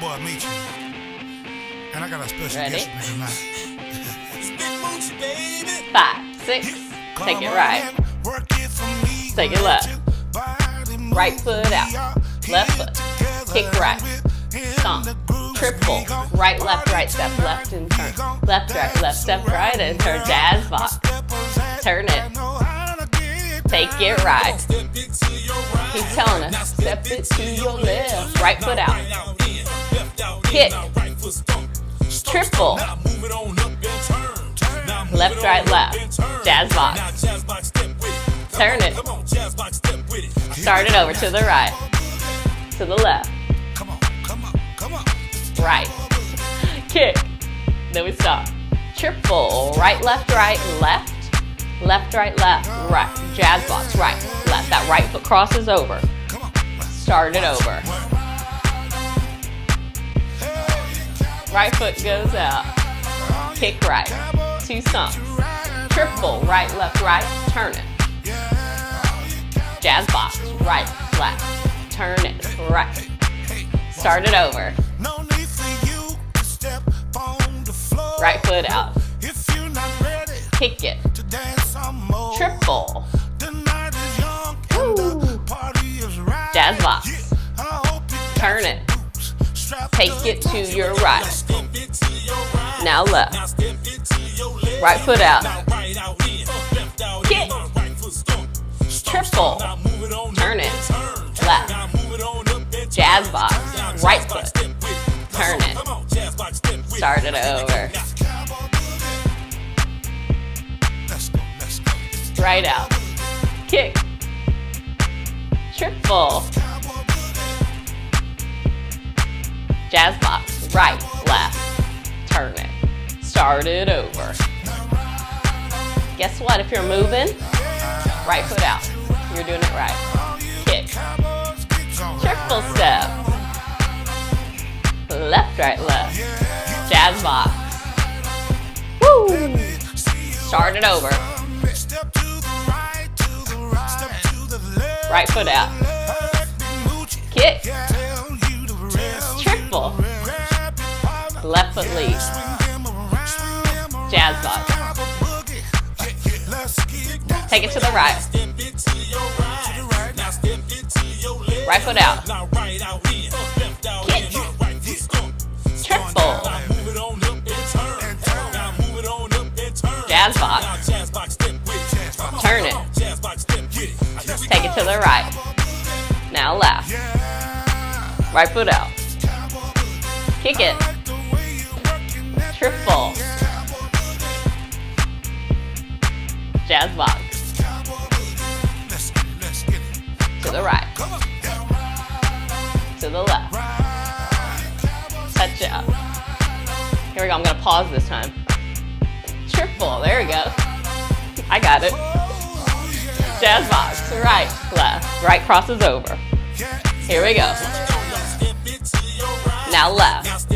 boy Meechie, and I got a special guest for me tonight. It's Big Mucci, baby. 5, 6, take it right, take it left, right foot out, left foot, kick right, stomp, triple, right, step left and turn, left, step right and turn, jazz box, turn it, take it right, keep telling us, step it to your left, right foot out, kick, triple, left, jazz box, turn it, start it over to the right, to the left, right, kick, then we stop, triple, right, left, right, jazz box, right, left, that right foot crosses over, start it over, right foot goes out, kick right, 2 stomps, triple, right, turn it, jazz box, right, left, turn it, right, start it over, right foot out, kick it, triple, woo, jazz box, turn it, take it to your right, now left, right foot out, kick, triple, turn it, left, jazz box, right foot, turn it, start it over, right out, kick, triple, jazz box, right, left, turn it, start it over. Guess what? If you're moving, right foot out, you're doing it right. Kick, triple step, left, jazz box, woo, start it over, right foot out, kick, triple, left foot lead, jazz box, take it to the right, right foot out, kick, triple, jazz box, turn it, take it to the right, now left, right foot out, kick it, triple, jazz box, to the right, to the left, touch out. Here we go, I'm gonna pause this time. Triple, there we go. I got it. Jazz box, right, left, right crosses over. Here we go. Now left,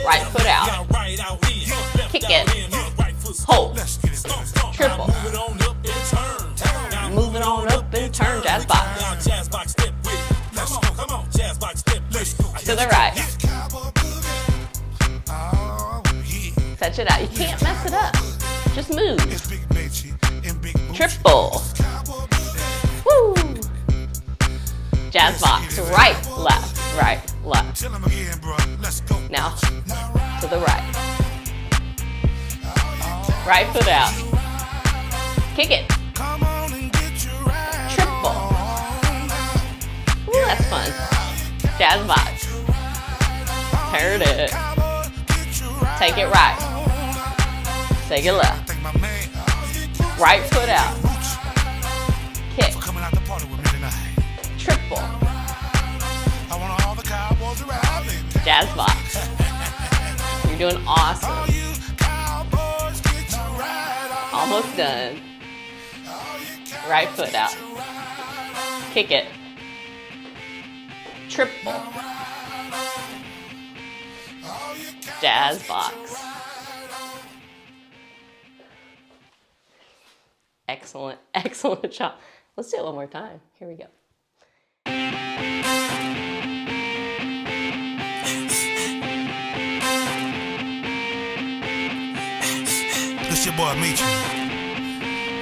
right foot out, kick it, hold, triple, moving on up and turn, jazz box, to the right, touch it out, you can't mess it up, just move, triple, woo, jazz box, right, left, now to the right, right foot out, kick it, triple, ooh, that's fun, jazz box, turn it, take it right, take it left, right foot out, kick, triple, jazz box, you're doing awesome, almost done, right foot out, kick it, triple, jazz box. Excellent, excellent job. Let's do it one more time. Here we go. boy Meechie,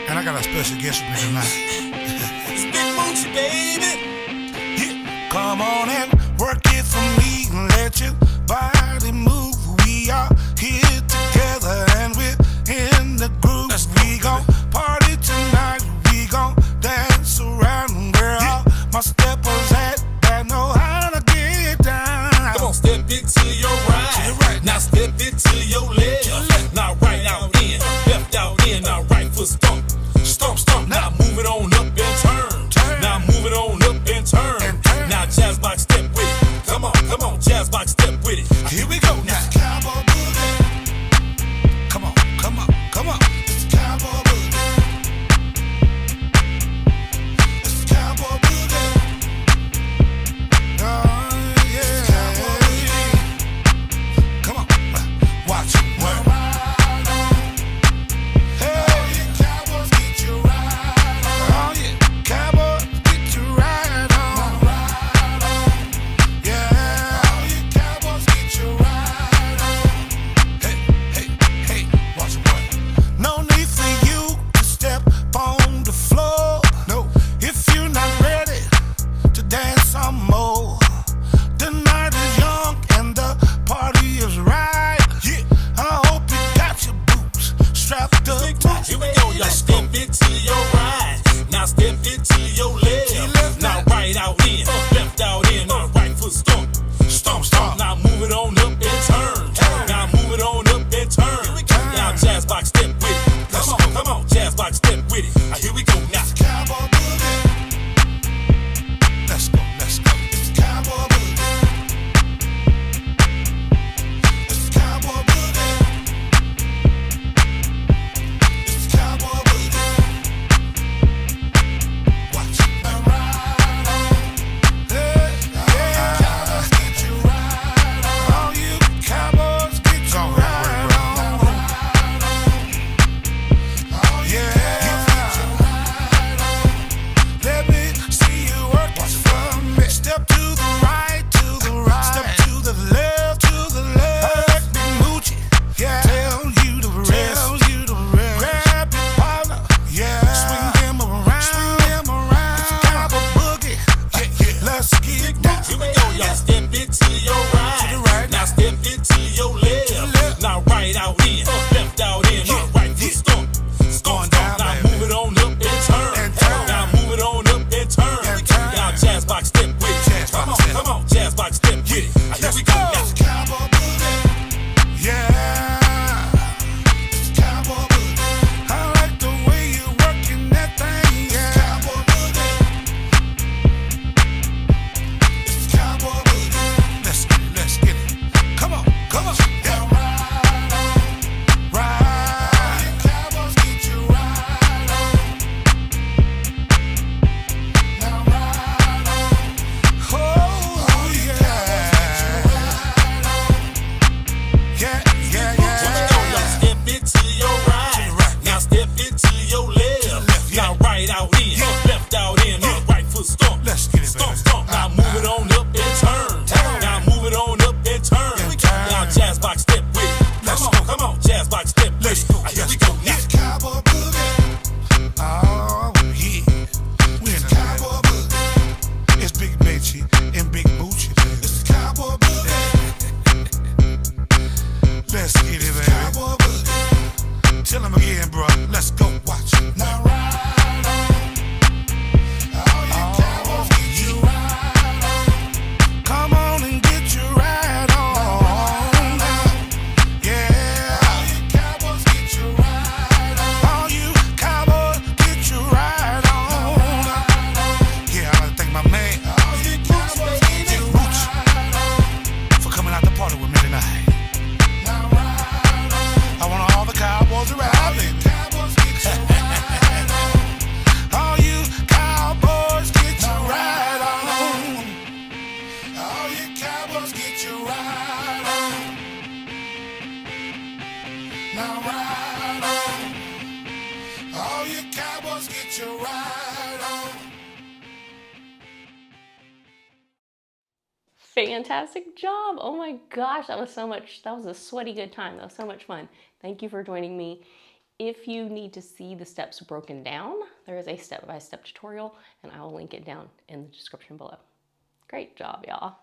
and I got a special guest with me tonight. It's Big Mucci, baby. Yeah. Come on and work it for me and let your body move. We are here together and we're in the groove. We gon' party tonight. We gon' dance around where all my steppers at that know how to get down. Come on, step it to your right. Now step it to your left. Now right out in, left out in. Now right foot stomp, stomp, stomp. Now move it on up and turn. Now move it on up and turn. Now jazz box step with it. Come on, jazz box step with it. Here we go now. Cowboy boogie. Come on, come on, come on. It's cowboy boogie. It's cowboy boogie. Oh yeah. Cowboy boogie. Come on, watch it work. Hey, cowboys get you right on. Oh yeah, cowboys get you right on. Yeah, oh yeah, cowboys get you right on. Hey, hey, hey, watch it work. No need for you to step on the floor. No, if you're not ready to dance some more. The night is young and the party is right. Yeah, I hope you got your boots strapped up. Here we go, y'all. Step it to your right. Now step it to your left. Now right out in, left out in. Now right foot stomp, stomp, stomp. Now move it on up and turn. Now move it on up and turn. Now jazz box step with it. Come on, jazz box step with it. Here we go now. Cowboy boogie. Let's go, let's go. It's cowboy boogie. It's cowboy boogie. It's cowboy boogie. Watch it now ride on. Hey, yeah. Cowboys get you right on. All you cowboys get you right on. Oh yeah. Let me see you work it for me. Step to the right, to the right. Step to the left, to the left. Big Mucci, yeah. Tell you the rest. Grab your partner, yeah. Swing him around, It's cowboy boogie, yeah. Let's get down. Here we go, y'all. Step it to your right. Now step it to your left. Now right out in, left out in. Now right foot stomp, stomp, stomp. Now move it on up and turn. Now move it on up and turn. Now jazz box step with it. Come on, jazz box step with it. Here we go now. It's cowboy boogie, yeah. It's cowboy boogie. I like the way you working that thing, yeah. Cowboy boogie. It's cowboy boogie. Let's get it, let's get it. Come on, come on. Yeah. Right. Cowboys get you right on. Now ride on. Oh yeah. Yeah, yeah, Here we go, y'all. yeah. Step it to your right. Now step it to your left. Now right out in, left out in. Now right foot stomp, Let's get it, stomp, baby. stomp. Now move it on up and turn. Now move it on up and turn. Now jazz box step with it. Come on, jazz box step with it. Here we go now. It's cowboy boogie. Oh yeah. We in the cowboy boogie. It's Big Meechie and Big Mucci. It's cowboy boogie. Let's get it, baby. Cowboy boogie. Tell him again, bro. Let's go watch it. Now ride on. All you cowboys get you right on. Come on and get you right on. Yeah. All you cowboys get you right on. All you cowboys get you right on. Yeah, I gotta thank my man, all you cowboys get you right on, for coming out to party with me tonight. Now ride on. I want all the cowboys to ride. All you cowboys get you right on. All you cowboys get you right on. All you cowboys get you right on. Now ride on. All you cowboys get you right on. Fantastic job. Oh my gosh, that was a sweaty good time. That was so much fun. Thank you for joining me. If you need to see the steps broken down, there is a step-by-step tutorial, and I will link it down in the description below. Great job, y'all.